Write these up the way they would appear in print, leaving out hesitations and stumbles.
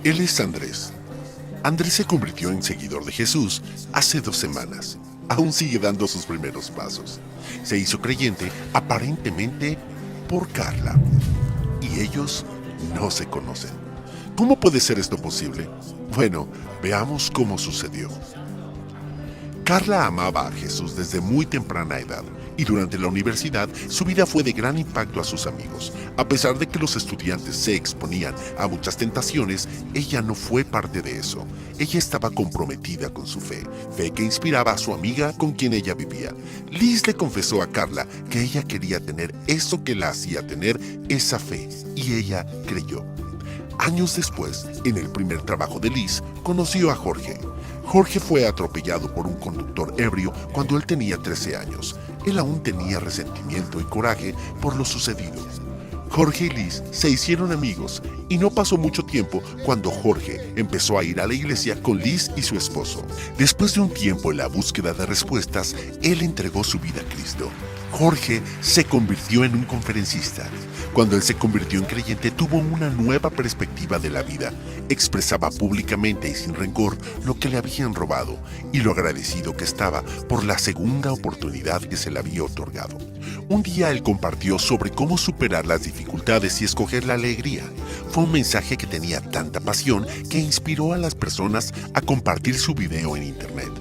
Él es Andrés. Andrés se convirtió en seguidor de Jesús hace 2 semanas. Aún sigue dando sus primeros pasos. Se hizo creyente aparentemente por Carla. Y ellos no se conocen. ¿Cómo puede ser esto posible? Bueno, veamos cómo sucedió. Carla amaba a Jesús desde muy temprana edad y durante la universidad su vida fue de gran impacto a sus amigos. A pesar de que los estudiantes se exponían a muchas tentaciones, ella no fue parte de eso. Ella estaba comprometida con su fe que inspiraba a su amiga con quien ella vivía. Liz le confesó a Carla que ella quería tener eso que la hacía tener esa fe y ella creyó. Años después, en el primer trabajo de Liz, conoció a Jorge. Jorge fue atropellado por un conductor ebrio cuando él tenía 13 años. Él aún tenía resentimiento y coraje por lo sucedido. Jorge y Liz se hicieron amigos y no pasó mucho tiempo cuando Jorge empezó a ir a la iglesia con Liz y su esposo. Después de un tiempo en la búsqueda de respuestas, él entregó su vida a Cristo. Jorge se convirtió en un conferencista. Cuando él se convirtió en creyente, tuvo una nueva perspectiva de la vida. Expresaba públicamente y sin rencor lo que le habían robado y lo agradecido que estaba por la segunda oportunidad que se le había otorgado. Un día él compartió sobre cómo superar las dificultades y escoger la alegría. Fue un mensaje que tenía tanta pasión que inspiró a las personas a compartir su video en internet.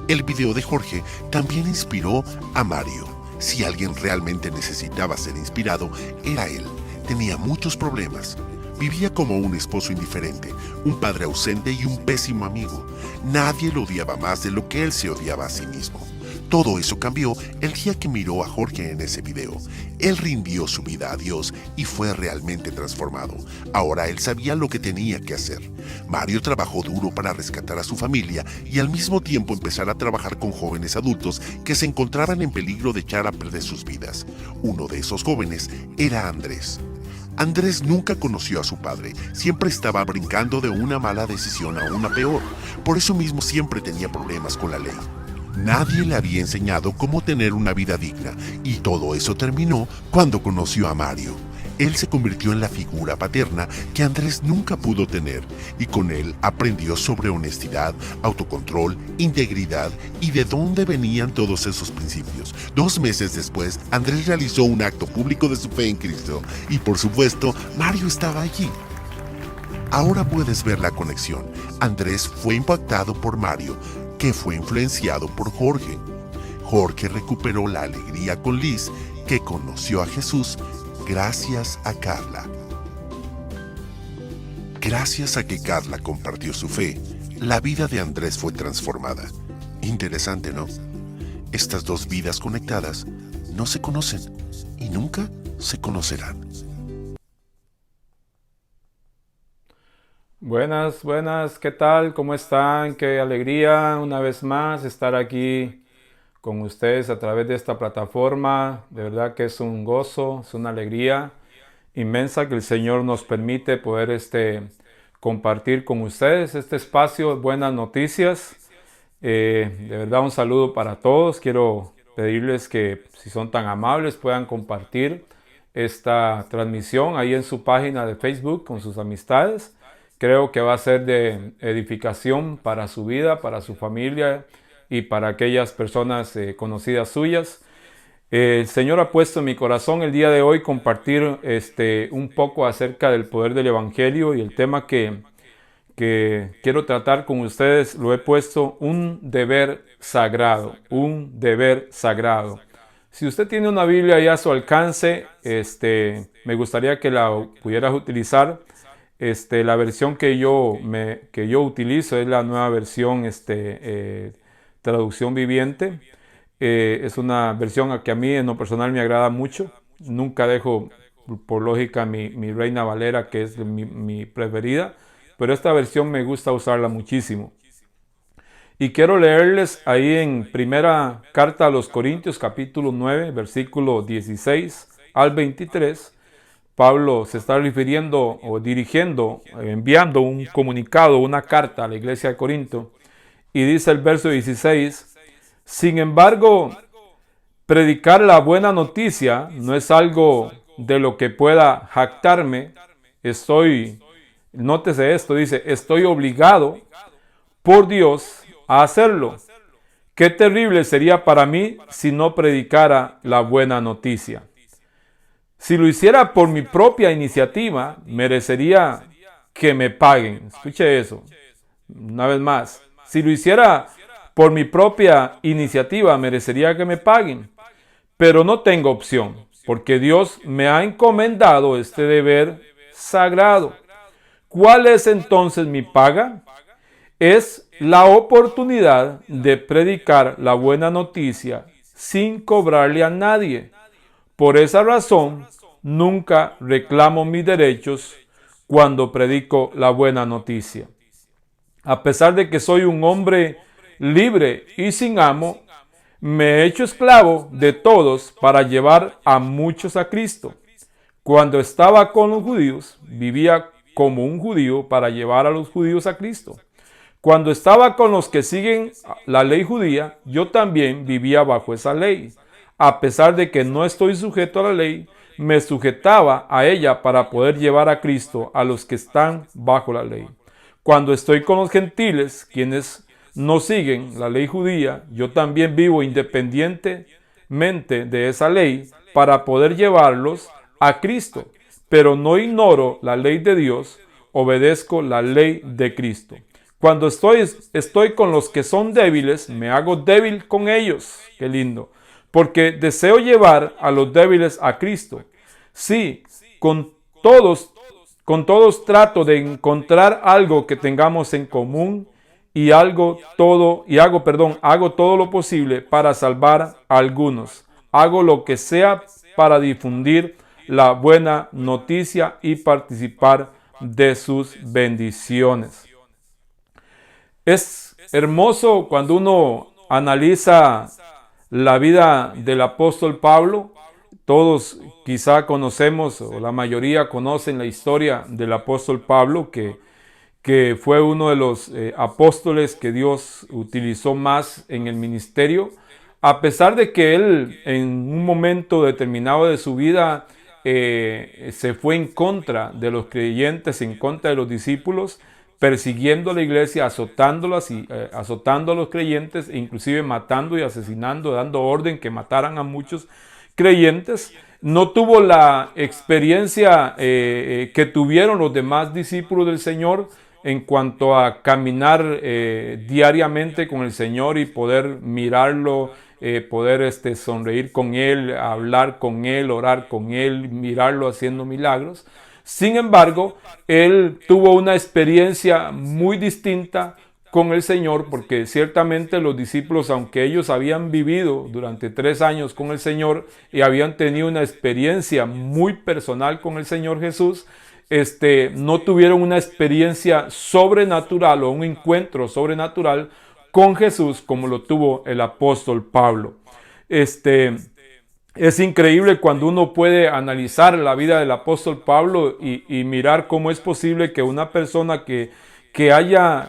El video de Jorge también inspiró a Mario. Si alguien realmente necesitaba ser inspirado, era él. Tenía muchos problemas. Vivía como un esposo indiferente, un padre ausente y un pésimo amigo. Nadie lo odiaba más de lo que él se odiaba a sí mismo. Todo eso cambió el día que miró a Jorge en ese video. Él rindió su vida a Dios y fue realmente transformado. Ahora él sabía lo que tenía que hacer. Mario trabajó duro para rescatar a su familia y al mismo tiempo empezar a trabajar con jóvenes adultos que se encontraban en peligro de echar a perder sus vidas. Uno de esos jóvenes era Andrés. Andrés nunca conoció a su padre, siempre estaba brincando de una mala decisión a una peor. Por eso mismo siempre tenía problemas con la ley. Nadie le había enseñado cómo tener una vida digna y todo eso terminó cuando conoció a Mario. Él se convirtió en la figura paterna que Andrés nunca pudo tener y con él aprendió sobre honestidad, autocontrol, integridad y de dónde venían todos esos principios. 2 meses después, Andrés realizó un acto público de su fe en Cristo y por supuesto, Mario estaba allí. Ahora puedes ver la conexión. Andrés fue impactado por Mario, que fue influenciado por Jorge. Jorge recuperó la alegría con Liz, que conoció a Jesús gracias a Carla. Gracias a que Carla compartió su fe, la vida de Andrés fue transformada. Interesante, ¿no? Estas 2 vidas conectadas no se conocen y nunca se conocerán. Buenas, buenas, ¿qué tal? ¿Cómo están? Qué alegría una vez más estar aquí con ustedes a través de esta plataforma. De verdad que es un gozo, es una alegría inmensa que el Señor nos permite poder compartir con ustedes este espacio, buenas noticias. De verdad un saludo para todos. Quiero pedirles que si son tan amables puedan compartir esta transmisión ahí en su página de Facebook con sus amistades. Creo que va a ser de edificación para su vida, para su familia y para aquellas personas conocidas suyas. El Señor ha puesto en mi corazón el día de hoy compartir un poco acerca del poder del Evangelio y el tema que quiero tratar con ustedes lo he puesto un deber sagrado, un deber sagrado. Si usted tiene una Biblia ahí a su alcance, me gustaría que la pudieras utilizar. La versión que yo utilizo es la nueva versión traducción viviente. Es una versión que a mí en lo personal me agrada mucho. Nunca dejo por lógica mi Reina Valera, que es mi preferida, pero esta versión me gusta usarla muchísimo. Y quiero leerles ahí en primera carta a los Corintios capítulo 9 versículo 16 al 23. Pablo se está refiriendo o dirigiendo, enviando un comunicado, una carta a la iglesia de Corinto. Y dice el verso 16, sin embargo, predicar la buena noticia no es algo de lo que pueda jactarme. Estoy Nótese esto, dice, estoy obligado por Dios a hacerlo. Qué terrible sería para mí si no predicara la buena noticia. Si lo hiciera por mi propia iniciativa, merecería que me paguen. Escuche eso. Una vez más. Si lo hiciera por mi propia iniciativa, merecería que me paguen. Pero no tengo opción, porque Dios me ha encomendado este deber sagrado. ¿Cuál es entonces mi paga? Es la oportunidad de predicar la buena noticia sin cobrarle a nadie. Por esa razón, nunca reclamo mis derechos cuando predico la buena noticia. A pesar de que soy un hombre libre y sin amo, me he hecho esclavo de todos para llevar a muchos a Cristo. Cuando estaba con los judíos, vivía como un judío para llevar a los judíos a Cristo. Cuando estaba con los que siguen la ley judía, yo también vivía bajo esa ley. A pesar de que no estoy sujeto a la ley, me sujetaba a ella para poder llevar a Cristo a los que están bajo la ley. Cuando estoy con los gentiles, quienes no siguen la ley judía, yo también vivo independientemente de esa ley para poder llevarlos a Cristo. Pero no ignoro la ley de Dios, obedezco la ley de Cristo. Cuando estoy con los que son débiles, me hago débil con ellos. Qué lindo. Porque deseo llevar a los débiles a Cristo. Sí, con todos trato de encontrar algo que tengamos en común y hago todo lo posible para salvar a algunos. Hago lo que sea para difundir la buena noticia y participar de sus bendiciones. Es hermoso cuando uno analiza la vida del apóstol Pablo. Todos quizá conocemos, o la mayoría conocen la historia del apóstol Pablo, que fue uno de los apóstoles que Dios utilizó más en el ministerio, a pesar de que él en un momento determinado de su vida se fue en contra de los creyentes, en contra de los discípulos, persiguiendo a la iglesia, azotándolas y azotando a los creyentes, e inclusive matando y asesinando, dando orden que mataran a muchos creyentes. No tuvo la experiencia que tuvieron los demás discípulos del Señor en cuanto a caminar diariamente con el Señor y poder mirarlo, poder sonreír con Él, hablar con Él, orar con Él, mirarlo haciendo milagros. Sin embargo, él tuvo una experiencia muy distinta con el Señor, porque ciertamente los discípulos, aunque ellos habían vivido durante 3 años con el Señor y habían tenido una experiencia muy personal con el Señor Jesús, no tuvieron una experiencia sobrenatural o un encuentro sobrenatural con Jesús como lo tuvo el apóstol Pablo. Es increíble cuando uno puede analizar la vida del apóstol Pablo y mirar cómo es posible que una persona que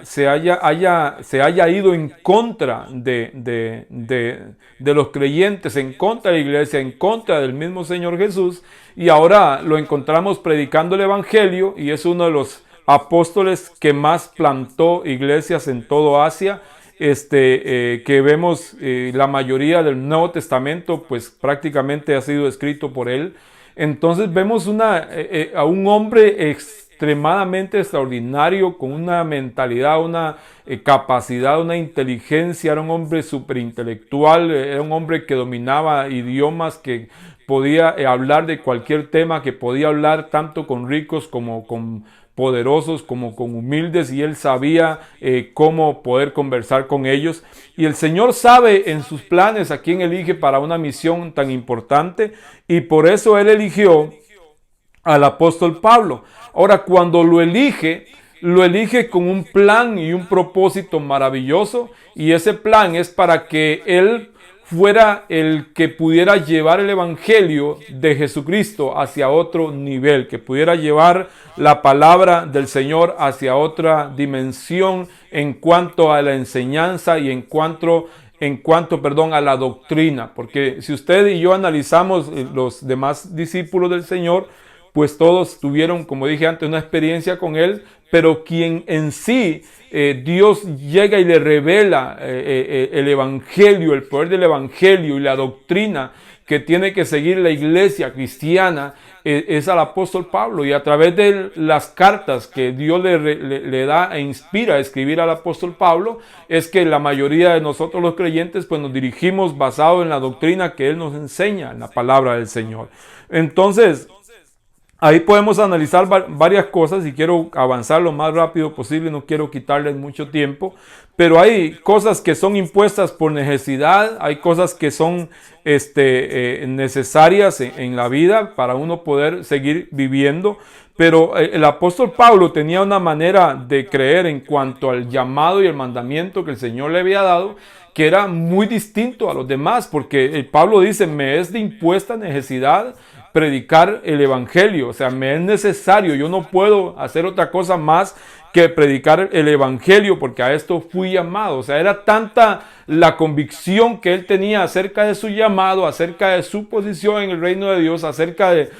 se haya ido en contra de los creyentes, en contra de la iglesia, en contra del mismo Señor Jesús, y ahora lo encontramos predicando el evangelio, y es uno de los apóstoles que más plantó iglesias en todo Asia. Que vemos la mayoría del Nuevo Testamento, pues prácticamente ha sido escrito por él. Entonces vemos a un hombre extremadamente extraordinario, con una mentalidad, una capacidad, una inteligencia. Era un hombre superintelectual, era un hombre que dominaba idiomas, que podía hablar de cualquier tema, que podía hablar tanto con ricos como con poderosos, como con humildes, y él sabía cómo poder conversar con ellos. Y el Señor sabe en sus planes a quién elige para una misión tan importante, y por eso él eligió al apóstol Pablo. Ahora, cuando lo elige con un plan y un propósito maravilloso, y ese plan es para que él fuera el que pudiera llevar el evangelio de Jesucristo hacia otro nivel, que pudiera llevar la palabra del Señor hacia otra dimensión en cuanto a la enseñanza y en cuanto a la doctrina. Porque si usted y yo analizamos los demás discípulos del Señor, pues todos tuvieron, como dije antes, una experiencia con Él, pero quien en sí Dios llega y le revela el Evangelio, el poder del Evangelio y la doctrina que tiene que seguir la iglesia cristiana, es al apóstol Pablo, y a través de las cartas que Dios le da e inspira a escribir al apóstol Pablo, es que la mayoría de nosotros los creyentes pues nos dirigimos basado en la doctrina que Él nos enseña, en la palabra del Señor. Entonces, ahí podemos analizar varias cosas y quiero avanzar lo más rápido posible, no quiero quitarles mucho tiempo, pero hay cosas que son impuestas por necesidad, hay cosas que son necesarias en la vida para uno poder seguir viviendo, pero el apóstol Pablo tenía una manera de creer en cuanto al llamado y el mandamiento que el Señor le había dado, que era muy distinto a los demás, porque Pablo dice, me es de impuesta necesidad predicar el evangelio, o sea, me es necesario, yo no puedo hacer otra cosa más que predicar el evangelio, porque a esto fui llamado. O sea, era tanta la convicción que él tenía acerca de su llamado, acerca de su posición en el reino de Dios, acerca de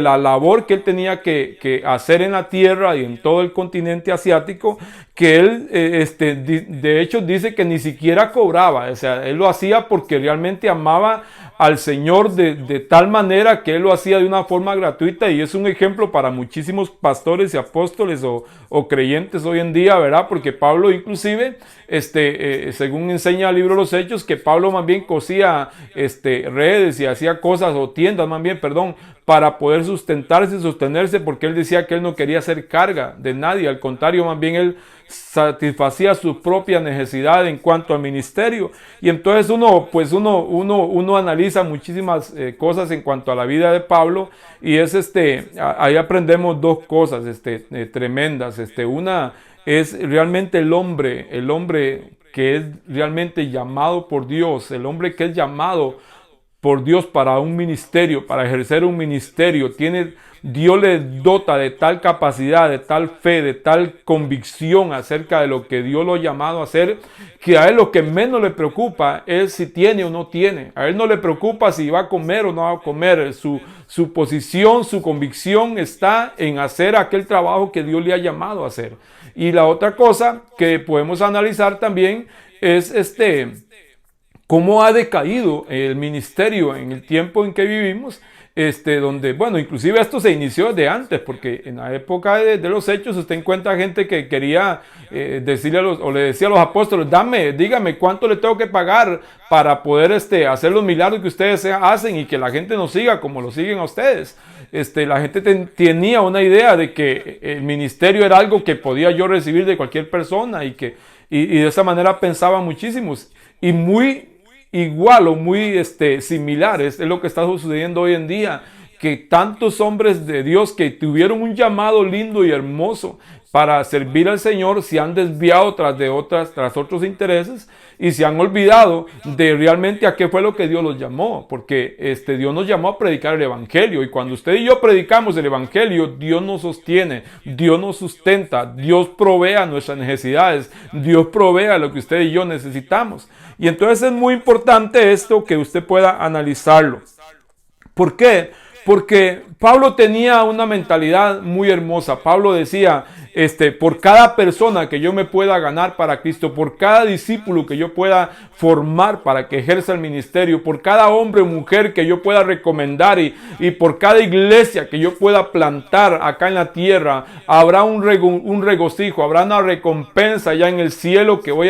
la labor que él tenía que hacer en la tierra y en todo el continente asiático, que él de hecho dice que ni siquiera cobraba. O sea, él lo hacía porque realmente amaba al Señor de tal manera que él lo hacía de una forma gratuita, y es un ejemplo para muchísimos pastores y apóstoles o creyentes hoy en día, ¿verdad? Porque Pablo inclusive, según enseña el libro de los Hechos, que Pablo más bien cosía redes y hacía cosas, o tiendas más bien, perdón, para poder sustentarse y sostenerse, porque él decía que él no quería ser carga de nadie, al contrario, más bien él satisfacía su propia necesidad en cuanto al ministerio. Y entonces uno analiza muchísimas cosas en cuanto a la vida de Pablo, y es ahí aprendemos dos cosas tremendas. Una es realmente el hombre que es realmente llamado por Dios, el hombre que es llamado por Dios para un ministerio, para ejercer un ministerio. Dios le dota de tal capacidad, de tal fe, de tal convicción acerca de lo que Dios lo ha llamado a hacer, que a él lo que menos le preocupa es si tiene o no tiene. A él no le preocupa si va a comer o no va a comer. Su posición, su convicción está en hacer aquel trabajo que Dios le ha llamado a hacer. Y la otra cosa que podemos analizar también es cómo ha decaído el ministerio en el tiempo en que vivimos, donde, bueno, inclusive esto se inició desde antes, porque en la época de los Hechos usted encuentra gente que quería decirle le decía a los apóstoles, dígame cuánto le tengo que pagar para poder hacer los milagros que ustedes hacen y que la gente nos siga como lo siguen a ustedes. La gente tenía una idea de que el ministerio era algo que podía yo recibir de cualquier persona, y de esa manera pensaban muchísimos, y muy igual o muy similares es lo que está sucediendo hoy en día, que tantos hombres de Dios que tuvieron un llamado lindo y hermoso para servir al Señor se han desviado tras otros intereses, y se han olvidado de realmente a qué fue lo que Dios los llamó, porque Dios nos llamó a predicar el evangelio, y cuando usted y yo predicamos el evangelio, Dios nos sostiene, Dios nos sustenta, Dios provee a nuestras necesidades, Dios provee a lo que usted y yo necesitamos. Y entonces es muy importante esto, que usted pueda analizarlo. ¿Por qué? Porque Pablo tenía una mentalidad muy hermosa. Pablo decía, por cada persona que yo me pueda ganar para Cristo, por cada discípulo que yo pueda formar para que ejerza el ministerio, por cada hombre o mujer que yo pueda recomendar y por cada iglesia que yo pueda plantar acá en la tierra, habrá un regocijo, habrá una recompensa ya en el cielo, que voy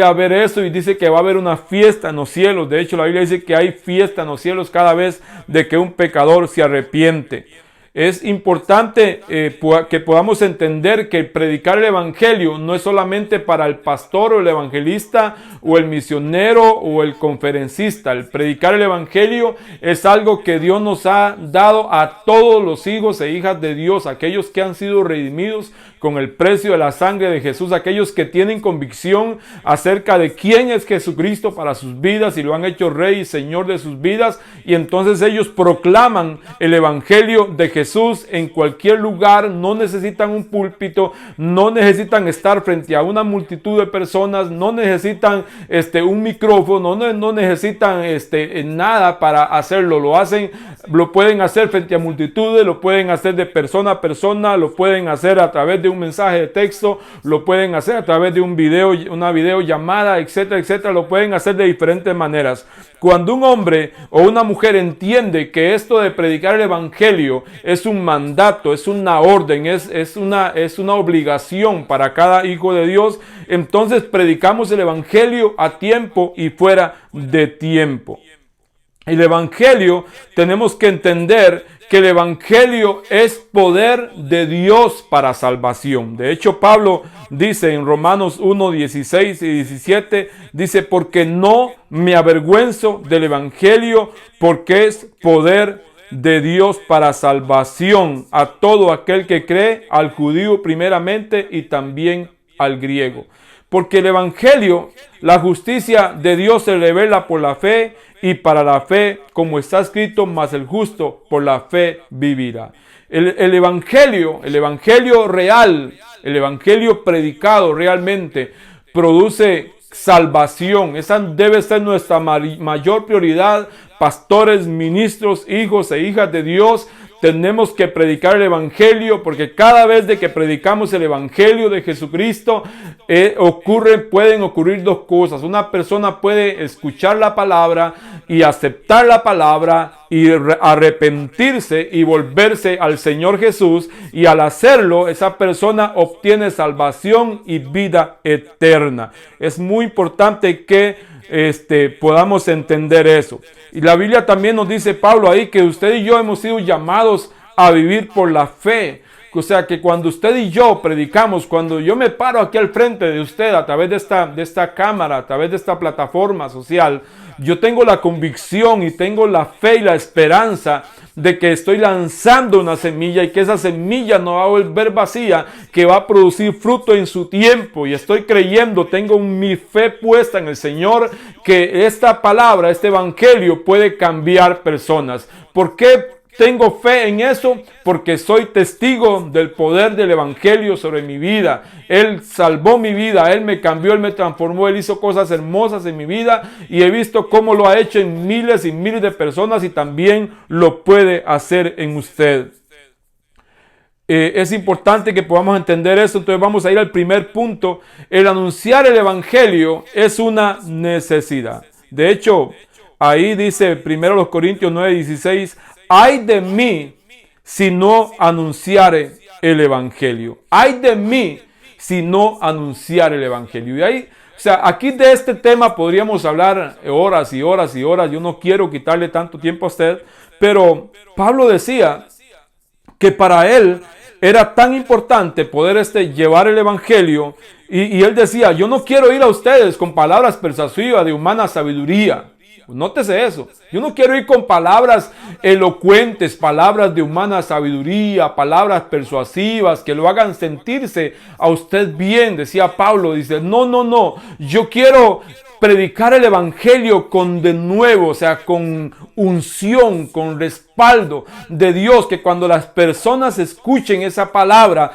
a ver eso, y dice que va a haber una fiesta en los cielos. De hecho, la Biblia dice que hay fiesta en los cielos cada vez de que un pecador se arrepiente. Es importante que podamos entender que predicar el evangelio no es solamente para el pastor o el evangelista o el misionero o el conferencista. El predicar el evangelio es algo que Dios nos ha dado a todos los hijos e hijas de Dios, aquellos que han sido redimidos con el precio de la sangre de Jesús, aquellos que tienen convicción acerca de quién es Jesucristo para sus vidas y lo han hecho Rey y Señor de sus vidas, y entonces ellos proclaman el evangelio de Jesús Jesús en cualquier lugar, no necesitan un púlpito, no necesitan estar frente a una multitud de personas, no necesitan un micrófono, no necesitan nada para hacerlo. Lo pueden hacer frente a multitudes, lo pueden hacer de persona a persona, lo pueden hacer a través de un mensaje de texto, lo pueden hacer a través de una videollamada, etcétera, etcétera. Lo pueden hacer de diferentes maneras. Cuando un hombre o una mujer entiende que esto de predicar el evangelio es un mandato, es una orden, es una obligación para cada hijo de Dios, entonces predicamos el evangelio a tiempo y fuera de tiempo. El evangelio, tenemos que entender que el evangelio es poder de Dios para salvación. De hecho, Pablo dice en Romanos 1, 16 y 17, dice, porque no me avergüenzo del evangelio, porque es poder de Dios para salvación a todo aquel que cree, al judío primeramente y también al griego. Porque el evangelio, la justicia de Dios se revela por la fe, y para la fe, como está escrito, mas el justo por la fe vivirá. El evangelio real, el evangelio predicado realmente produce salvación. Esa debe ser nuestra mayor prioridad. Pastores, ministros, hijos e hijas de Dios, tenemos que predicar el evangelio, porque cada vez de que predicamos el evangelio de Jesucristo, pueden ocurrir dos cosas. Una persona puede escuchar la palabra y aceptar la palabra y arrepentirse y volverse al Señor Jesús, y al hacerlo, esa persona obtiene salvación y vida eterna. Es muy importante que podamos entender eso. Y la Biblia también nos dice, Pablo ahí, que usted y yo hemos sido llamados a vivir por la fe. O sea que cuando usted y yo predicamos, cuando yo me paro aquí al frente de usted a través de esta cámara, a través de esta plataforma social, yo tengo la convicción y tengo la fe y la esperanza de que estoy lanzando una semilla, y que esa semilla no va a volver vacía, que va a producir fruto en su tiempo. Y estoy creyendo, tengo mi fe puesta en el Señor, que esta palabra, este evangelio puede cambiar personas. ¿Por qué tengo fe en eso? Porque soy testigo del poder del evangelio sobre mi vida. Él salvó mi vida, Él me cambió, Él me transformó, Él hizo cosas hermosas en mi vida, y he visto cómo lo ha hecho en miles y miles de personas, y también lo puede hacer en usted. Es importante que podamos entender eso. Entonces vamos a ir al primer punto. El anunciar el evangelio es una necesidad. De hecho, ahí dice 1 Corintios 9:16, ay de mí si no anunciare el evangelio. Ay de mí si no anunciare el evangelio. Y ahí, aquí de este tema podríamos hablar horas y horas y horas. Yo no quiero quitarle tanto tiempo a usted, pero Pablo decía que para él era tan importante poder llevar el evangelio, y él decía, yo no quiero ir a ustedes con palabras persuasivas de humana sabiduría. Nótese eso. Yo no quiero ir con palabras elocuentes, palabras de humana sabiduría, palabras persuasivas que lo hagan sentirse a usted bien, decía Pablo. Dice, no. Yo quiero predicar el evangelio con denuedo, o sea, con unción, con respaldo de Dios, que cuando las personas escuchen esa palabra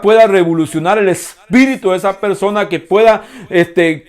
pueda revolucionar el espíritu de esa persona, que pueda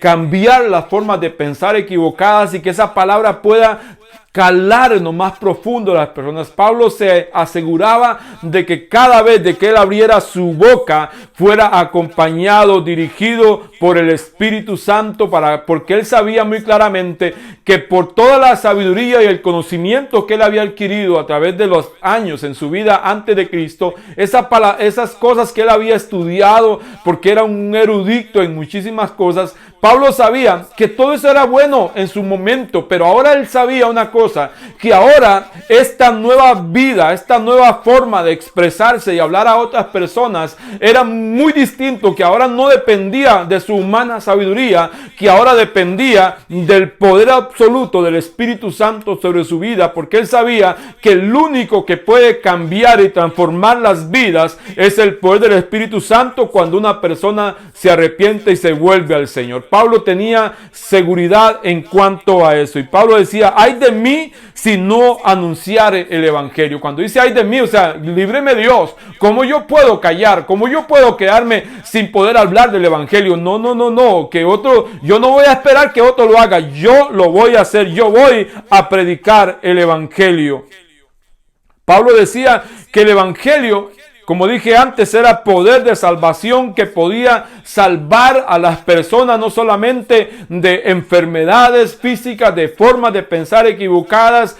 cambiar las formas de pensar equivocadas, y que esa palabra pueda calar en lo más profundo de las personas. Pablo se aseguraba de que cada vez de que él abriera su boca fuera acompañado, dirigido por el Espíritu Santo, porque él sabía muy claramente que por toda la sabiduría y el conocimiento que él había adquirido a través de los años en su vida antes de Cristo, esas cosas que él había estudiado, porque era un erudito en muchísimas cosas, Pablo sabía que todo eso era bueno en su momento, pero ahora él sabía una cosa, que ahora esta nueva vida, esta nueva forma de expresarse y hablar a otras personas era muy distinto, que ahora no dependía de su su humana sabiduría, que ahora dependía del poder absoluto del Espíritu Santo sobre su vida, porque él sabía que el único que puede cambiar y transformar las vidas es el poder del Espíritu Santo cuando una persona se arrepiente y se vuelve al Señor. Pablo tenía seguridad en cuanto a eso, y Pablo decía: ay de mí si no anunciare el evangelio. Cuando dice ay de mí, o sea, líbreme Dios, ¿cómo yo puedo callar? ¿Cómo yo puedo quedarme sin poder hablar del evangelio? No, que otro, yo no voy a esperar que otro lo haga, yo lo voy a hacer, yo voy a predicar el evangelio. Pablo decía que el evangelio, como dije antes, era poder de salvación que podía salvar a las personas no solamente de enfermedades físicas, de formas de pensar equivocadas,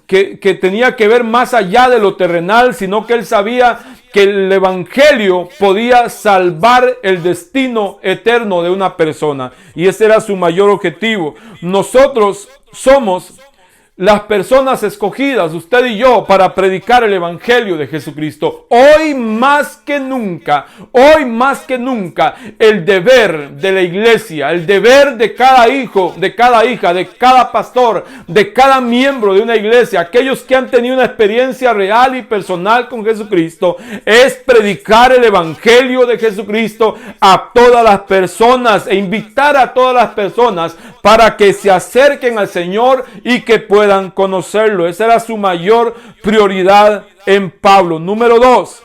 que tenía que ver más allá de lo terrenal, sino que él sabía que el evangelio podía salvar el destino eterno de una persona. Y ese era su mayor objetivo. Nosotros somos las personas escogidas, usted y yo, para predicar el evangelio de Jesucristo. Hoy más que nunca, el deber de la iglesia, el deber de cada hijo, de cada hija, de cada pastor, de cada miembro de una iglesia, aquellos que han tenido una experiencia real y personal con Jesucristo, es predicar el evangelio de Jesucristo a todas las personas e invitar a todas las personas para que se acerquen al Señor y que puedan conocerlo. Esa era su mayor prioridad en Pablo. Número 2,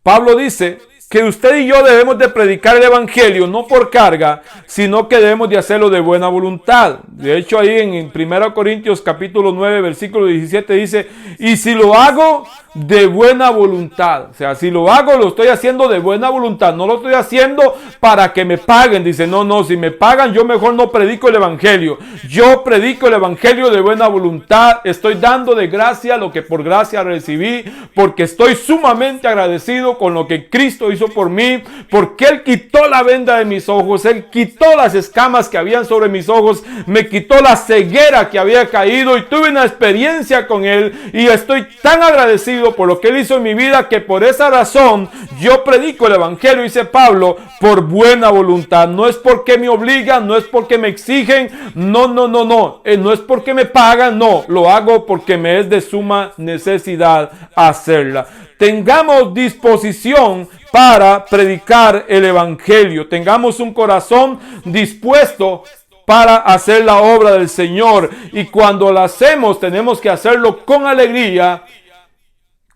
Pablo dice que usted y yo debemos de predicar el evangelio no por carga, sino que debemos de hacerlo de buena voluntad. De hecho, ahí en 1 Corintios capítulo 9, versículo 17 dice: y si lo hago de buena voluntad. O sea, si lo hago, lo estoy haciendo de buena voluntad. No lo estoy haciendo para que me paguen. Dice, no, si me pagan, yo mejor no predico el evangelio. Yo predico el evangelio de buena voluntad. Estoy dando de gracia lo que por gracia recibí, porque estoy sumamente agradecido con lo que Cristo hizo por mí, porque Él quitó la venda de mis ojos, Él quitó las escamas que habían sobre mis ojos, me quitó la ceguera que había caído, y tuve una experiencia con Él, y estoy tan agradecido por lo que Él hizo en mi vida, que por esa razón yo predico el evangelio, dice Pablo, por buena voluntad. No es porque me obligan, no es porque me exigen, no es porque me pagan, no, lo hago porque me es de suma necesidad hacerla. Tengamos disposición para predicar el evangelio, tengamos un corazón dispuesto para hacer la obra del Señor, y cuando la hacemos tenemos que hacerlo con alegría,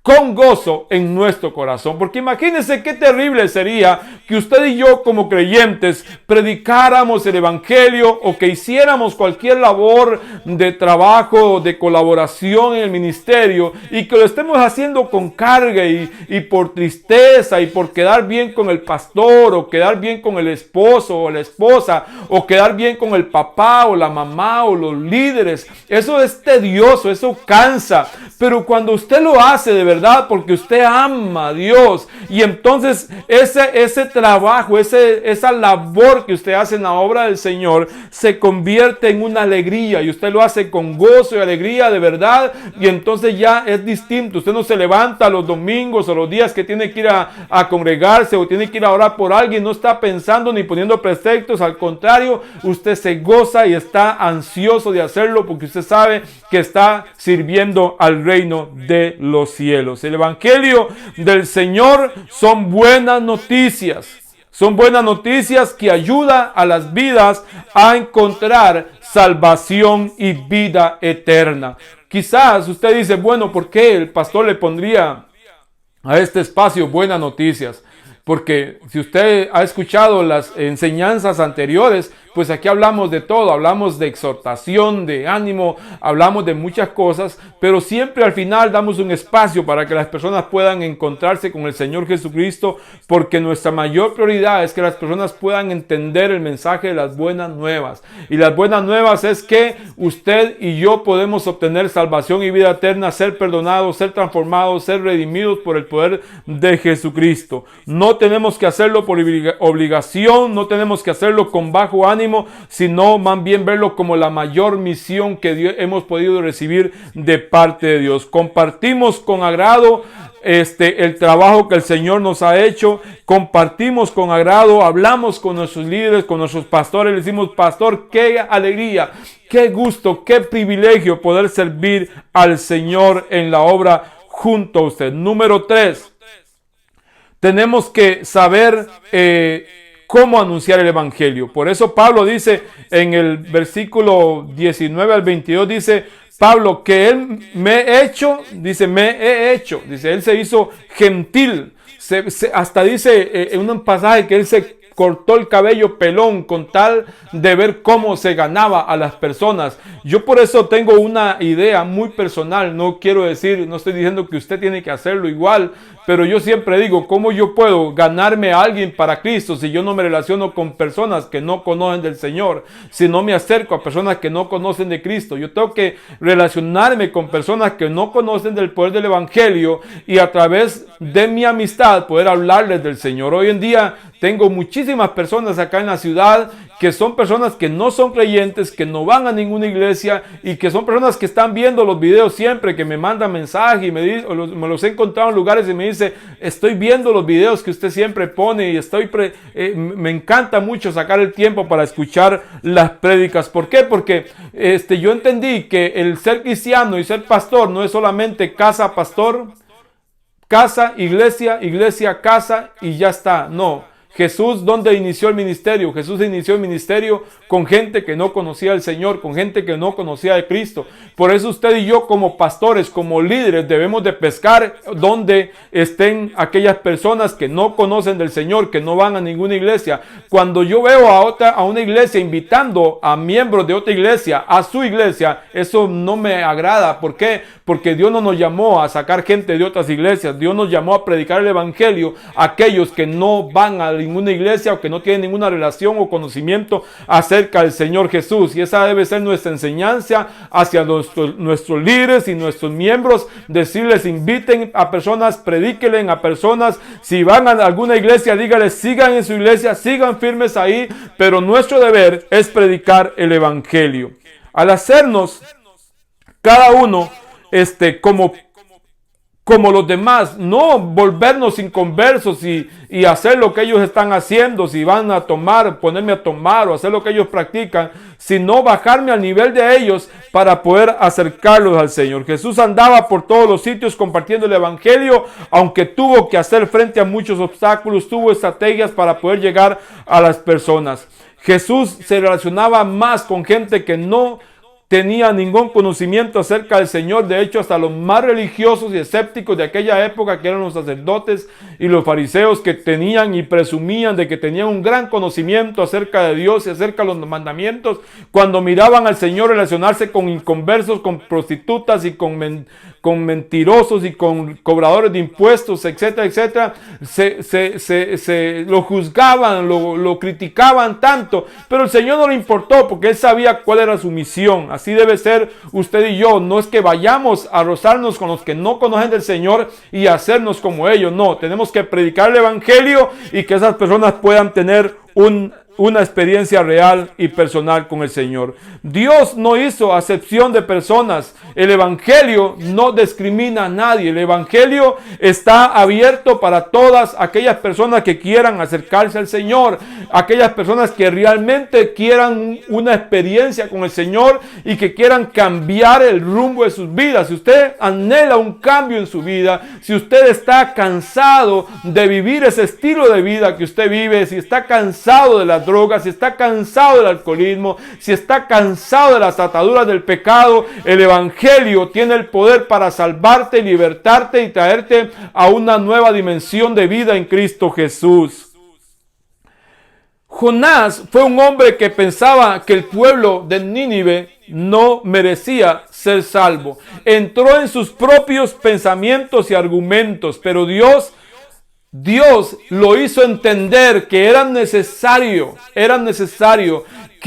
con gozo en nuestro corazón. Porque imagínense qué terrible sería que usted y yo, como creyentes, predicáramos el evangelio o que hiciéramos cualquier labor de trabajo, de colaboración en el ministerio, y que lo estemos haciendo con carga y por tristeza, y por quedar bien con el pastor, o quedar bien con el esposo o la esposa, o quedar bien con el papá o la mamá o los líderes. Eso es tedioso, eso cansa. Pero cuando usted lo hace de verdad, porque usted ama a Dios, y entonces ese trabajo, esa labor que usted hace en la obra del Señor se convierte en una alegría, y usted lo hace con gozo y alegría de verdad, y entonces ya es distinto. Usted no se levanta los domingos o los días que tiene que ir a congregarse o tiene que ir a orar por alguien, no está pensando ni poniendo pretextos. Al contrario, usted se goza y está ansioso de hacerlo, porque usted sabe que está sirviendo al reino de los cielos. El evangelio del Señor son buenas noticias. Son buenas noticias que ayudan a las vidas a encontrar salvación y vida eterna. Quizás usted dice, bueno, ¿por qué el pastor le pondría a este espacio buenas noticias? Porque si usted ha escuchado las enseñanzas anteriores, pues aquí hablamos de todo, hablamos de exhortación, de ánimo, hablamos de muchas cosas, pero siempre al final damos un espacio para que las personas puedan encontrarse con el Señor Jesucristo, porque nuestra mayor prioridad es que las personas puedan entender el mensaje de las buenas nuevas. Y las buenas nuevas es que usted y yo podemos obtener salvación y vida eterna, ser perdonados, ser transformados, ser redimidos por el poder de Jesucristo. No tenemos que hacerlo por obligación, no tenemos que hacerlo con bajo ánimo, sino más bien verlo como la mayor misión que hemos podido recibir de parte de Dios. Compartimos con agrado el trabajo que el Señor nos ha hecho, compartimos con agrado, hablamos con nuestros líderes, con nuestros pastores, le decimos: pastor, qué alegría, qué gusto, qué privilegio poder servir al Señor en la obra junto a usted. Número 3, tenemos que saber cómo anunciar el evangelio. Por eso Pablo dice en el versículo 19 al 22, dice Pablo que él me he hecho, dice él se hizo gentil. Hasta dice en un pasaje que él se cortó el cabello pelón con tal de ver cómo se ganaba a las personas. Yo por eso tengo una idea muy personal. No estoy diciendo que usted tiene que hacerlo igual, pero yo siempre digo: ¿cómo yo puedo ganarme a alguien para Cristo si yo no me relaciono con personas que no conocen del Señor? Si no me acerco a personas que no conocen de Cristo. Yo tengo que relacionarme con personas que no conocen del poder del evangelio y a través de mi amistad poder hablarles del Señor. Hoy en día tengo muchísimas personas acá en la ciudad que son personas que no son creyentes, que no van a ninguna iglesia y que son personas que están viendo los videos siempre, que me mandan mensajes y me los he encontrado en lugares y me dice: estoy viendo los videos que usted siempre pone y me encanta mucho sacar el tiempo para escuchar las prédicas. ¿Por qué? Porque yo entendí que el ser cristiano y ser pastor no es solamente casa, pastor, casa, iglesia, iglesia, casa y ya está. No. Jesús, ¿dónde inició el ministerio? Jesús inició el ministerio con gente que no conocía al Señor, con gente que no conocía de Cristo. Por eso usted y yo, como pastores, como líderes, debemos de pescar donde estén aquellas personas que no conocen del Señor, que no van a ninguna iglesia. Cuando yo veo a una iglesia invitando a miembros de otra iglesia a su iglesia, eso no me agrada. ¿Por qué? Porque Dios no nos llamó a sacar gente de otras iglesias. Dios nos llamó a predicar el evangelio a aquellos que no van a ninguna iglesia o que no tienen ninguna relación o conocimiento acerca del Señor Jesús. Y esa debe ser nuestra enseñanza hacia nuestros líderes y nuestros miembros. Decirles: inviten a personas, predíquenle a personas. Si van a alguna iglesia, dígales: sigan en su iglesia, sigan firmes ahí. Pero nuestro deber es predicar el evangelio. Al hacernos cada uno como los demás, no volvernos inconversos y hacer lo que ellos están haciendo, si van a tomar, ponerme a tomar o hacer lo que ellos practican, sino bajarme al nivel de ellos para poder acercarlos al Señor. Jesús andaba por todos los sitios compartiendo el evangelio, aunque tuvo que hacer frente a muchos obstáculos, tuvo estrategias para poder llegar a las personas. Jesús se relacionaba más con gente que no tenía ningún conocimiento acerca del Señor. De hecho, hasta los más religiosos y escépticos de aquella época, que eran los sacerdotes y los fariseos, que tenían y presumían de que tenían un gran conocimiento acerca de Dios y acerca de los mandamientos, cuando miraban al Señor relacionarse con inconversos, con prostitutas y con mentirosos y con cobradores de impuestos, etcétera, etcétera, lo juzgaban, lo criticaban tanto, pero el Señor no le importó, porque Él sabía cuál era su misión. Así debe ser usted y yo. No es que vayamos a rozarnos con los que no conocen del Señor y hacernos como ellos. No, tenemos que predicar el evangelio y que esas personas puedan tener una experiencia real y personal con el Señor. Dios no hizo acepción de personas. El evangelio no discrimina a nadie. El evangelio está abierto para todas aquellas personas que quieran acercarse al Señor, aquellas personas que realmente quieran una experiencia con el Señor y que quieran cambiar el rumbo de sus vidas. Si usted anhela un cambio en su vida, si usted está cansado de vivir ese estilo de vida que usted vive, si está cansado de las drogas, si está cansado del alcoholismo, si está cansado de las ataduras del pecado, el evangelio tiene el poder para salvarte, libertarte y traerte a una nueva dimensión de vida en Cristo Jesús. Jonás fue un hombre que pensaba que el pueblo de Nínive no merecía ser salvo. Entró en sus propios pensamientos y argumentos, pero Dios lo hizo entender que era necesario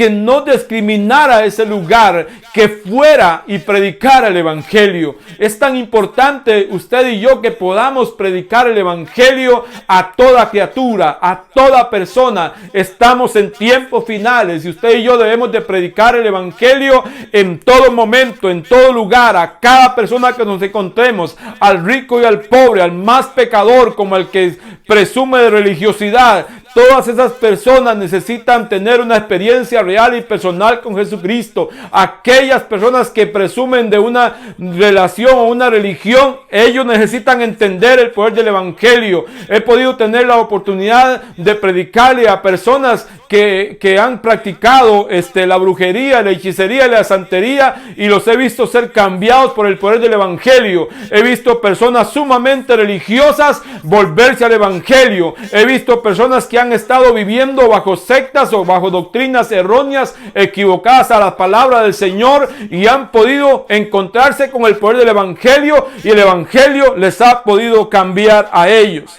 que no discriminara ese lugar, que fuera y predicara el evangelio. Es tan importante usted y yo que podamos predicar el evangelio a toda criatura, a toda persona. Estamos en tiempos finales y usted y yo debemos de predicar el evangelio en todo momento, en todo lugar, a cada persona que nos encontremos, al rico y al pobre, al más pecador como al que presume de religiosidad. Todas esas personas necesitan tener una experiencia real y personal con Jesucristo. Aquellas personas que presumen de una relación o una religión, ellos necesitan entender el poder del evangelio. He podido tener la oportunidad de predicarle a personas que han practicado la brujería, la hechicería y la santería, y los he visto ser cambiados por el poder del evangelio. He visto personas sumamente religiosas volverse al evangelio. He visto personas que han estado viviendo bajo sectas o bajo doctrinas erróneas, equivocadas a la palabra del Señor, y han podido encontrarse con el poder del evangelio, y el evangelio les ha podido cambiar a ellos.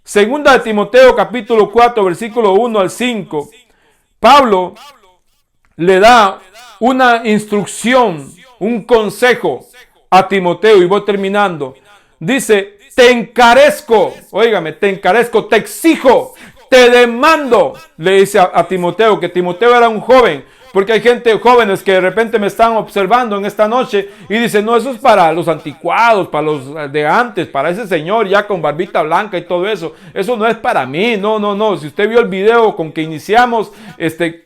Segunda de Timoteo capítulo 4 versículo 1 al 5. Pablo le da una instrucción, un consejo a Timoteo, y voy terminando. Dice: te encarezco, óigame, te encarezco, te exijo, te demando, le dice a Timoteo, que Timoteo era un joven. Porque hay jóvenes que de repente me están observando en esta noche y dicen: no, eso es para los anticuados, para los de antes, para ese señor ya con barbita blanca y todo eso. Eso no es para mí, no. Si usted vio el video con que iniciamos,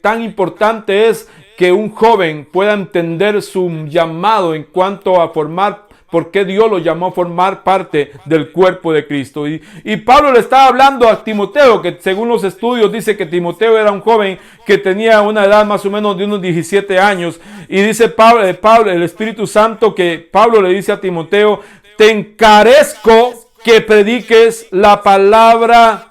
tan importante es que un joven pueda entender su llamado en cuanto a formar, por qué Dios lo llamó a formar parte del cuerpo de Cristo. Y Pablo le estaba hablando a Timoteo, que según los estudios dice que Timoteo era un joven que tenía una edad más o menos de unos 17 años. Y dice Pablo, el Espíritu Santo, que Pablo le dice a Timoteo: te encarezco que prediques la palabra,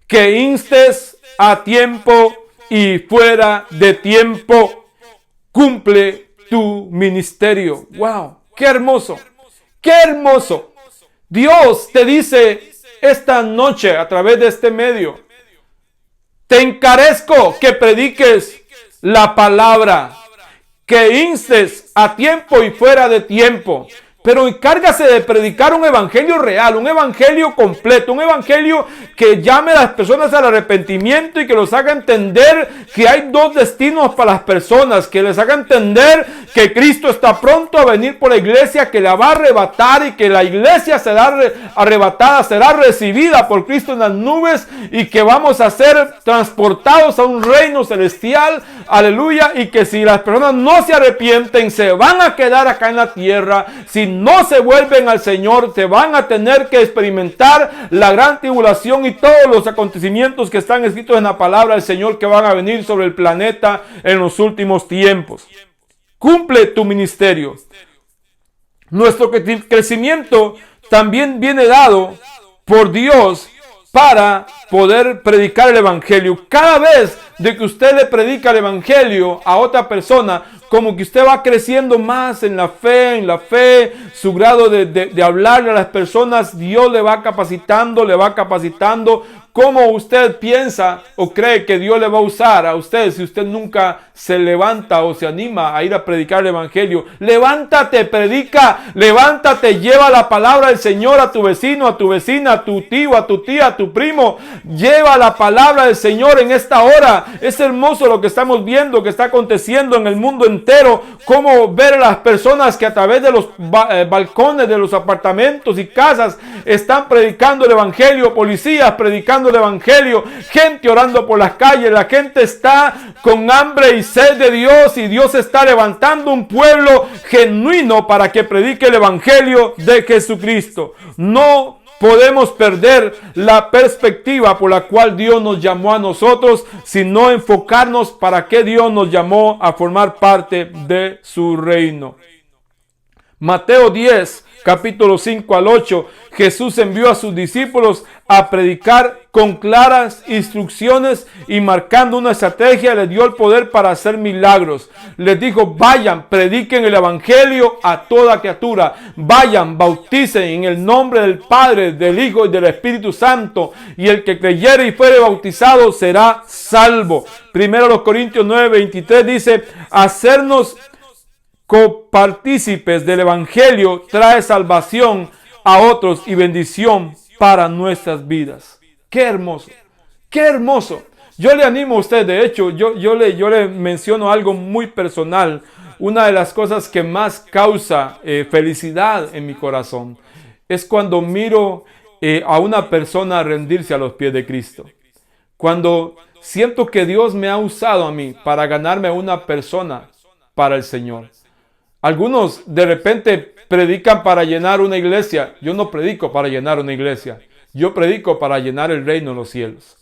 que instes a tiempo y fuera de tiempo, cumple tu ministerio. ¡Wow! ¡Qué hermoso! ¡Qué hermoso! Dios te dice esta noche a través de este medio: te encarezco que prediques la palabra, que instes a tiempo y fuera de tiempo. Pero encárgase de predicar un evangelio real, un evangelio completo, un evangelio que llame a las personas al arrepentimiento y que los haga entender que hay dos destinos para las personas, que les haga entender que Cristo está pronto a venir por la iglesia, que la va a arrebatar, y que la iglesia será arrebatada, será recibida por Cristo en las nubes, y que vamos a ser transportados a un reino celestial, aleluya, y que si las personas no se arrepienten, se van a quedar acá en la tierra. Si no se vuelven al Señor, te van a tener que experimentar la gran tribulación y todos los acontecimientos que están escritos en la palabra del Señor que van a venir sobre el planeta en los últimos tiempos. Cumple tu ministerio. Nuestro crecimiento también viene dado por Dios para poder predicar el evangelio. Cada vez de que usted le predica el evangelio a otra persona, como que usted va creciendo más en la fe, su grado de hablarle a las personas, Dios le va capacitando. ¿Cómo usted piensa o cree que Dios le va a usar a usted si usted nunca se levanta o se anima a ir a predicar el evangelio? Levántate, predica, levántate, lleva la palabra del Señor a tu vecino, a tu vecina, a tu tío, a tu tía, a tu primo. Lleva la palabra del Señor en esta hora. Es hermoso lo que estamos viendo, que está aconteciendo en el mundo entero. Cómo ver a las personas que a través de los balcones de los apartamentos y casas están predicando el evangelio, policías predicando el evangelio, gente orando por las calles. La gente está con hambre y sed de Dios, y Dios está levantando un pueblo genuino para que predique el evangelio de Jesucristo. No podemos perder la perspectiva por la cual Dios nos llamó a nosotros, sino enfocarnos para qué Dios nos llamó a formar parte de su reino. Mateo 10, capítulo 5 al 8, Jesús envió a sus discípulos a predicar con claras instrucciones y marcando una estrategia, les dio el poder para hacer milagros. Les dijo, vayan, prediquen el evangelio a toda criatura. Vayan, bauticen en el nombre del Padre, del Hijo y del Espíritu Santo. Y el que creyere y fuere bautizado será salvo. Primero Corintios 9, 23 dice, hacernos copartícipes del evangelio trae salvación a otros y bendición para nuestras vidas. ¡Qué hermoso! ¡Qué hermoso! Yo le animo a usted, de hecho, yo le menciono algo muy personal. Una de las cosas que más causa felicidad en mi corazón es cuando miro a una persona rendirse a los pies de Cristo. Cuando siento que Dios me ha usado a mí para ganarme a una persona para el Señor. Algunos de repente predican para llenar una iglesia. Yo no predico para llenar una iglesia. Yo predico para llenar el reino de los cielos.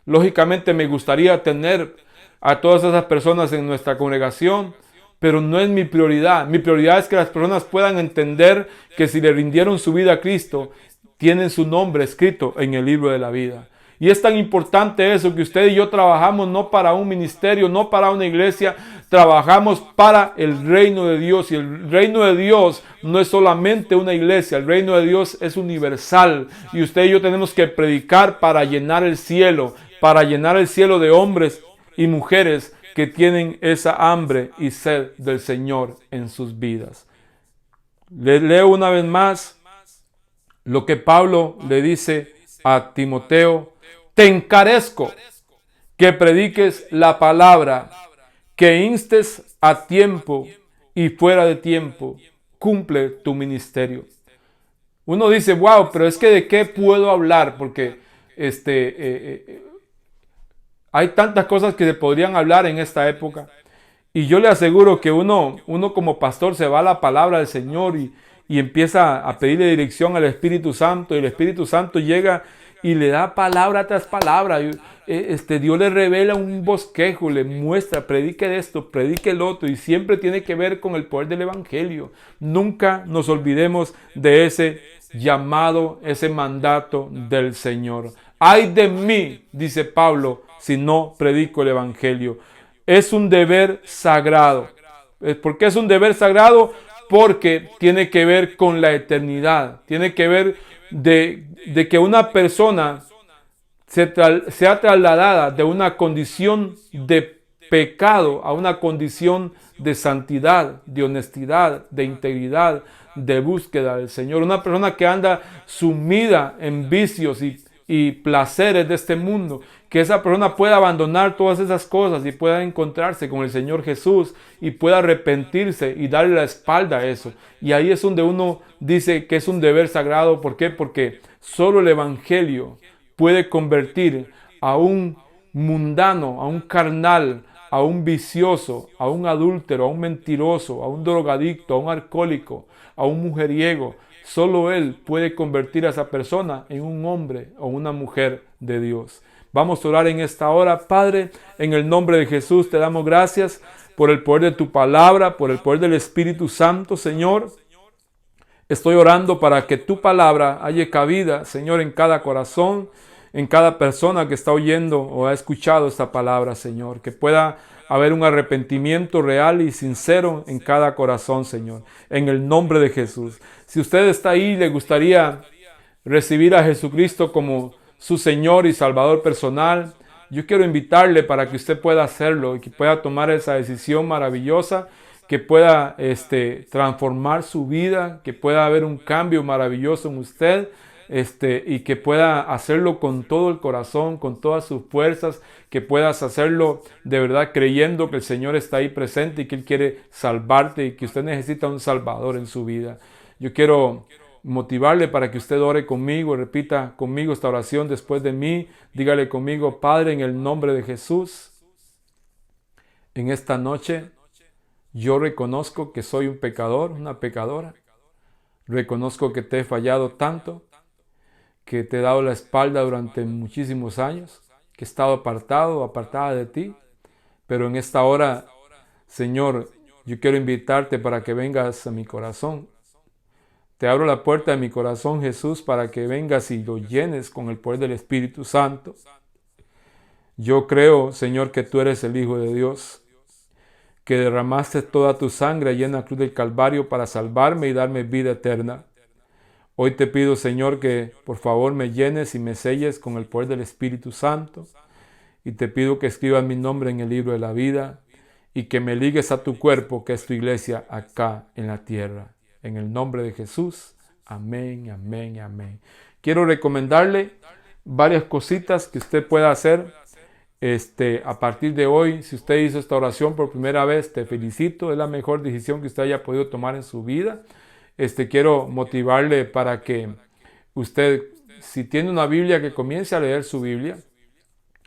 Lógicamente me gustaría tener a todas esas personas en nuestra congregación, pero no es mi prioridad. Mi prioridad es que las personas puedan entender que si le rindieron su vida a Cristo, tienen su nombre escrito en el libro de la vida. Y es tan importante eso, que usted y yo trabajamos no para un ministerio, no para una iglesia, trabajamos para el reino de Dios. Y el reino de Dios no es solamente una iglesia, el reino de Dios es universal. Y usted y yo tenemos que predicar para llenar el cielo de hombres y mujeres que tienen esa hambre y sed del Señor en sus vidas. Les leo una vez más lo que Pablo le dice a Timoteo. Te encarezco que prediques la palabra, que instes a tiempo y fuera de tiempo, cumple tu ministerio. Uno dice, wow, pero es que ¿de qué puedo hablar? Porque hay tantas cosas que se podrían hablar en esta época. Y yo le aseguro que uno como pastor se va a la palabra del Señor y empieza a pedirle dirección al Espíritu Santo. Y el Espíritu Santo llega y le da palabra tras palabra. Dios le revela un bosquejo, le muestra, predique de esto, predique el otro. Y siempre tiene que ver con el poder del Evangelio. Nunca nos olvidemos de ese llamado, ese mandato del Señor. Ay de mí, dice Pablo, si no predico el Evangelio. Es un deber sagrado. ¿Por qué es un deber sagrado? Porque tiene que ver con la eternidad. Tiene que ver de que una persona sea trasladada de una condición de pecado a una condición de santidad, de honestidad, de integridad, de búsqueda del Señor. Una persona que anda sumida en vicios y placeres de este mundo, que esa persona pueda abandonar todas esas cosas y pueda encontrarse con el Señor Jesús y pueda arrepentirse y darle la espalda a eso. Y ahí es donde uno dice que es un deber sagrado. ¿Por qué? Porque solo el Evangelio puede convertir a un mundano, a un carnal, a un vicioso, a un adúltero, a un mentiroso, a un drogadicto, a un alcohólico, a un mujeriego. Solo Él puede convertir a esa persona en un hombre o una mujer de Dios. Vamos a orar en esta hora. Padre, en el nombre de Jesús te damos gracias por el poder de tu palabra, por el poder del Espíritu Santo, Señor. Estoy orando para que tu palabra haya cabida, Señor, en cada corazón, en cada persona que está oyendo o ha escuchado esta palabra, Señor. Que pueda haber un arrepentimiento real y sincero en cada corazón, Señor. En el nombre de Jesús. Si usted está ahí y le gustaría recibir a Jesucristo como su Señor y Salvador personal, yo quiero invitarle para que usted pueda hacerlo y que pueda tomar esa decisión maravillosa, que pueda transformar su vida, que pueda haber un cambio maravilloso en usted, y que pueda hacerlo con todo el corazón, con todas sus fuerzas, que puedas hacerlo de verdad creyendo que el Señor está ahí presente y que Él quiere salvarte y que usted necesita un Salvador en su vida. Yo quiero motivarle para que usted ore conmigo, repita conmigo esta oración después de mí. Dígale conmigo: Padre, en el nombre de Jesús, en esta noche yo reconozco que soy un pecador, una pecadora. Reconozco que te he fallado tanto, que te he dado la espalda durante muchísimos años, que he estado apartada de ti. Pero en esta hora, Señor, yo quiero invitarte para que vengas a mi corazón Te abro la puerta de mi corazón, Jesús, para que vengas y lo llenes con el poder del Espíritu Santo. Yo creo, Señor, que tú eres el Hijo de Dios, que derramaste toda tu sangre allí en la cruz del Calvario para salvarme y darme vida eterna. Hoy te pido, Señor, que por favor me llenes y me selles con el poder del Espíritu Santo. Y te pido que escribas mi nombre en el libro de la vida y que me ligues a tu cuerpo, que es tu iglesia, acá en la tierra. En el nombre de Jesús. Amén, amén, amén. Quiero recomendarle varias cositas que usted pueda hacer a partir de hoy. Si usted hizo esta oración por primera vez, te felicito. Es la mejor decisión que usted haya podido tomar en su vida. Quiero motivarle para que usted, si tiene una Biblia, que comience a leer su Biblia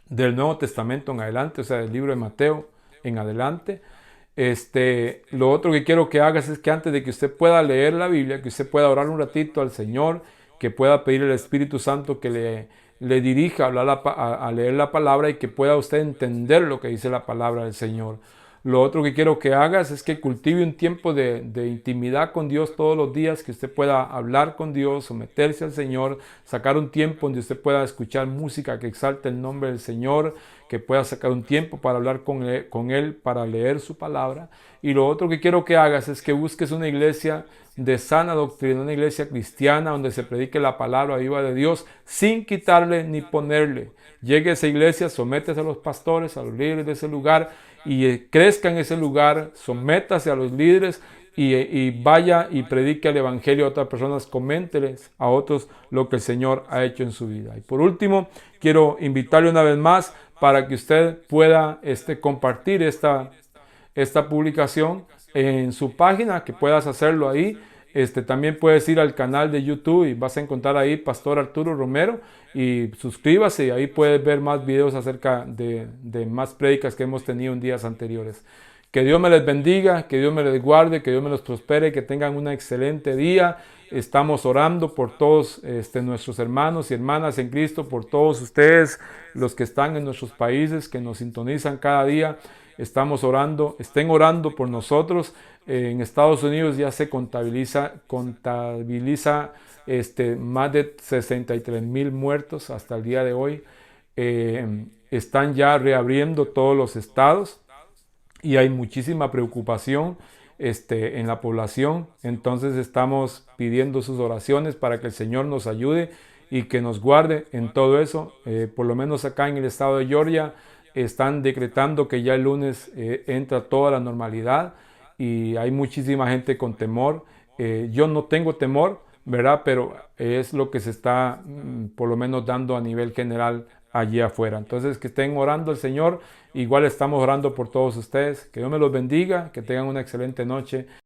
del Nuevo Testamento en adelante, o sea, del libro de Mateo en adelante. Lo otro que quiero que hagas es que antes de que usted pueda leer la Biblia, que usted pueda orar un ratito al Señor, que pueda pedir al Espíritu Santo que le dirija a leer la palabra y que pueda usted entender lo que dice la palabra del Señor. Lo otro que quiero que hagas es que cultive un tiempo de intimidad con Dios todos los días, que usted pueda hablar con Dios, someterse al Señor, sacar un tiempo donde usted pueda escuchar música que exalte el nombre del Señor, que pueda sacar un tiempo para hablar con Él, para leer su palabra. Y lo otro que quiero que hagas es que busques una iglesia de sana doctrina, una iglesia cristiana donde se predique la palabra viva de Dios sin quitarle ni ponerle. Llegue a esa iglesia, sométese a los pastores, a los líderes de ese lugar y crezca en ese lugar, sométase a los líderes y vaya y predique el evangelio a otras personas, coménteles a otros lo que el Señor ha hecho en su vida. Y por último, quiero invitarle una vez más para que usted pueda compartir esta publicación en su página, que puedas hacerlo ahí. También puedes ir al canal de YouTube y vas a encontrar ahí Pastor Arturo Romero y suscríbase y ahí puedes ver más videos acerca de más prédicas que hemos tenido en días anteriores. Que Dios me les bendiga, que Dios me les guarde, que Dios me los prospere, que tengan un excelente día. Estamos orando por todos nuestros hermanos y hermanas en Cristo, por todos ustedes, los que están en nuestros países, que nos sintonizan cada día. Estamos orando, estén orando por nosotros. En Estados Unidos ya se contabiliza más de 63,000 muertos hasta el día de hoy. Están ya reabriendo todos los estados y hay muchísima preocupación en la población. Entonces estamos pidiendo sus oraciones para que el Señor nos ayude y que nos guarde en todo eso. Por lo menos acá en el estado de Georgia están decretando que ya el lunes entra toda la normalidad y hay muchísima gente con temor. Yo no tengo temor, ¿verdad? Pero es lo que se está por lo menos dando a nivel general allí afuera. Entonces, que estén orando al Señor. Igual estamos orando por todos ustedes. Que Dios me los bendiga, que tengan una excelente noche.